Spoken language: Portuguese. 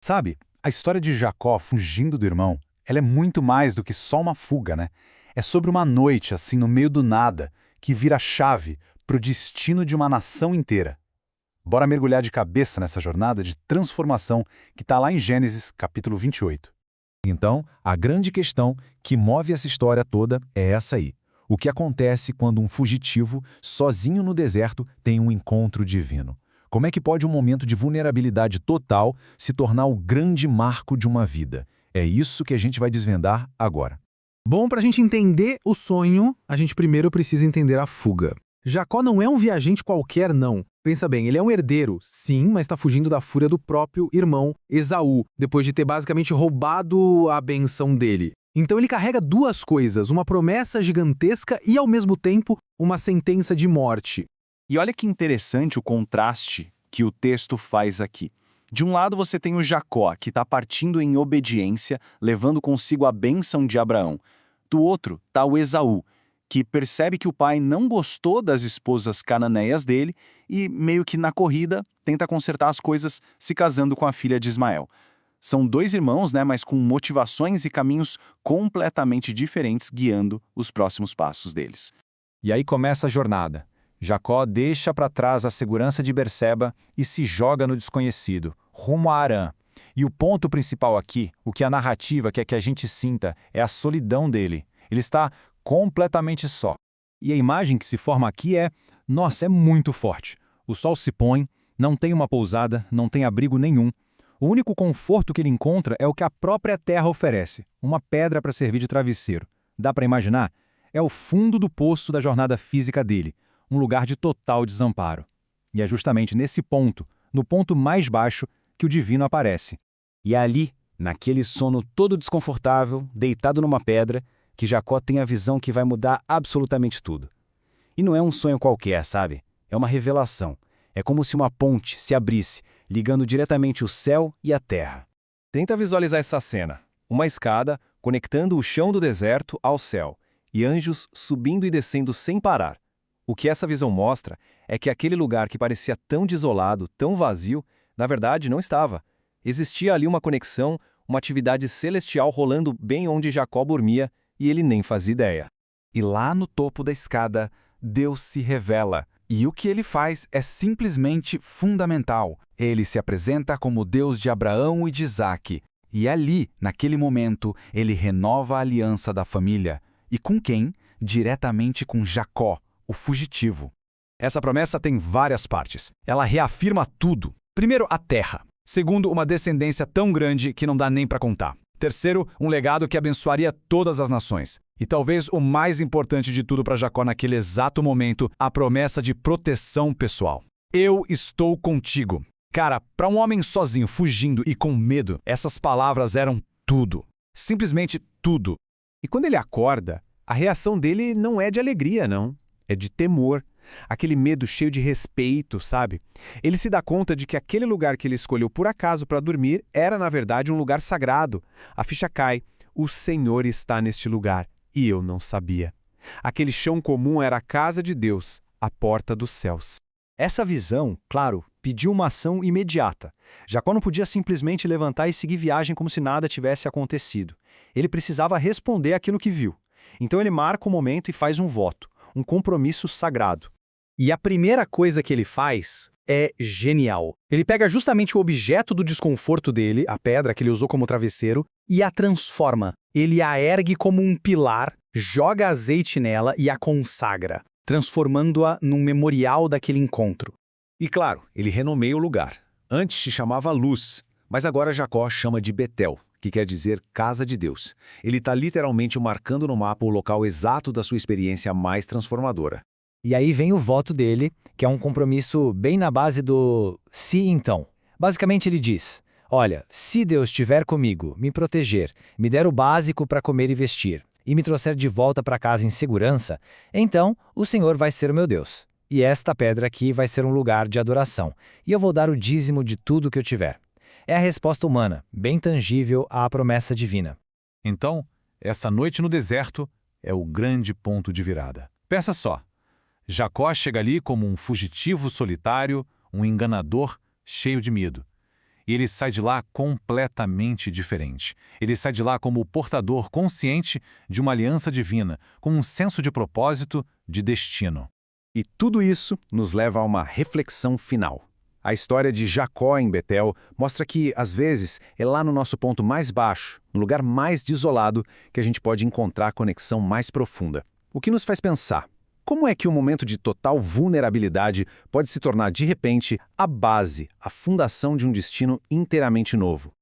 Sabe, a história de Jacó fugindo do irmão, ela é muito mais do que só uma fuga, né? É sobre uma noite, assim, no meio do nada, que vira chave para o destino de uma nação inteira. Bora mergulhar de cabeça nessa jornada de transformação que está lá em Gênesis, capítulo 28. Então, a grande questão que move essa história toda é essa aí. O que acontece quando um fugitivo, sozinho no deserto, tem um encontro divino? Como é que pode um momento de vulnerabilidade total se tornar o grande marco de uma vida? É isso que a gente vai desvendar agora. Bom, para a gente entender o sonho, a gente primeiro precisa entender a fuga. Jacó não é um viajante qualquer, não. Pensa bem, ele é um herdeiro, sim, mas está fugindo da fúria do próprio irmão Esaú, depois de ter basicamente roubado a benção dele. Então ele carrega duas coisas, uma promessa gigantesca e, ao mesmo tempo, uma sentença de morte. E olha que interessante o contraste que o texto faz aqui. De um lado você tem o Jacó, que está partindo em obediência, levando consigo a bênção de Abraão. Do outro está o Esaú, que percebe que o pai não gostou das esposas cananeias dele e, meio que na corrida, tenta consertar as coisas se casando com a filha de Ismael. São dois irmãos, né, mas com motivações e caminhos completamente diferentes guiando os próximos passos deles. E aí começa a jornada. Jacó deixa para trás a segurança de Berseba e se joga no desconhecido, rumo a Harã. E o ponto principal aqui, o que a narrativa quer que a gente sinta, é a solidão dele. Ele está completamente só. E a imagem que se forma aqui nossa, é muito forte. O sol se põe, não tem uma pousada, não tem abrigo nenhum. O único conforto que ele encontra é o que a própria terra oferece, uma pedra para servir de travesseiro. Dá para imaginar? É o fundo do poço da jornada física dele, um lugar de total desamparo. E é justamente nesse ponto, no ponto mais baixo, que o divino aparece. E é ali, naquele sono todo desconfortável, deitado numa pedra, que Jacó tem a visão que vai mudar absolutamente tudo. E não é um sonho qualquer, sabe? É uma revelação. É como se uma ponte se abrisse, ligando diretamente o céu e a terra. Tenta visualizar essa cena. Uma escada conectando o chão do deserto ao céu, e anjos subindo e descendo sem parar. O que essa visão mostra é que aquele lugar que parecia tão desolado, tão vazio, na verdade não estava. Existia ali uma conexão, uma atividade celestial rolando bem onde Jacó dormia, e ele nem fazia ideia. E lá no topo da escada, Deus se revela. E o que ele faz é simplesmente fundamental. Ele se apresenta como Deus de Abraão e de Isaque. E ali, naquele momento, ele renova a aliança da família. E com quem? Diretamente com Jacó, o fugitivo. Essa promessa tem várias partes. Ela reafirma tudo. Primeiro, a terra. Segundo, uma descendência tão grande que não dá nem para contar. Terceiro, um legado que abençoaria todas as nações. E talvez o mais importante de tudo para Jacó naquele exato momento, a promessa de proteção pessoal. Eu estou contigo. Cara, para um homem sozinho, fugindo e com medo, essas palavras eram tudo. Simplesmente tudo. E quando ele acorda, a reação dele não é de alegria, não. É de temor. Aquele medo cheio de respeito, sabe? Ele se dá conta de que aquele lugar que ele escolheu por acaso para dormir era, na verdade, um lugar sagrado. A ficha cai. O Senhor está neste lugar. E eu não sabia. Aquele chão comum era a casa de Deus, a porta dos céus. Essa visão, claro, pediu uma ação imediata. Jacó não podia simplesmente levantar e seguir viagem como se nada tivesse acontecido. Ele precisava responder àquilo que viu. Então ele marca o momento e faz um voto, um compromisso sagrado. E a primeira coisa que ele faz é genial. Ele pega justamente o objeto do desconforto dele, a pedra que ele usou como travesseiro, e a transforma. Ele a ergue como um pilar, joga azeite nela e a consagra, transformando-a num memorial daquele encontro. E claro, ele renomeia o lugar. Antes se chamava Luz, mas agora Jacó chama de Betel, que quer dizer Casa de Deus. Ele está literalmente marcando no mapa o local exato da sua experiência mais transformadora. E aí vem o voto dele, que é um compromisso bem na base do se então. Basicamente ele diz, olha, se Deus estiver comigo, me proteger, me der o básico para comer e vestir, e me trouxer de volta para casa em segurança, então o Senhor vai ser o meu Deus. E esta pedra aqui vai ser um lugar de adoração, e eu vou dar o dízimo de tudo que eu tiver. É a resposta humana, bem tangível à promessa divina. Então, essa noite no deserto é o grande ponto de virada. Pensa só. Jacó chega ali como um fugitivo solitário, um enganador cheio de medo. E ele sai de lá completamente diferente. Ele sai de lá como o portador consciente de uma aliança divina, com um senso de propósito, de destino. E tudo isso nos leva a uma reflexão final. A história de Jacó em Betel mostra que, às vezes, é lá no nosso ponto mais baixo, no lugar mais desolado, que a gente pode encontrar a conexão mais profunda. O que nos faz pensar: como é que um momento de total vulnerabilidade pode se tornar, de repente, a base, a fundação de um destino inteiramente novo?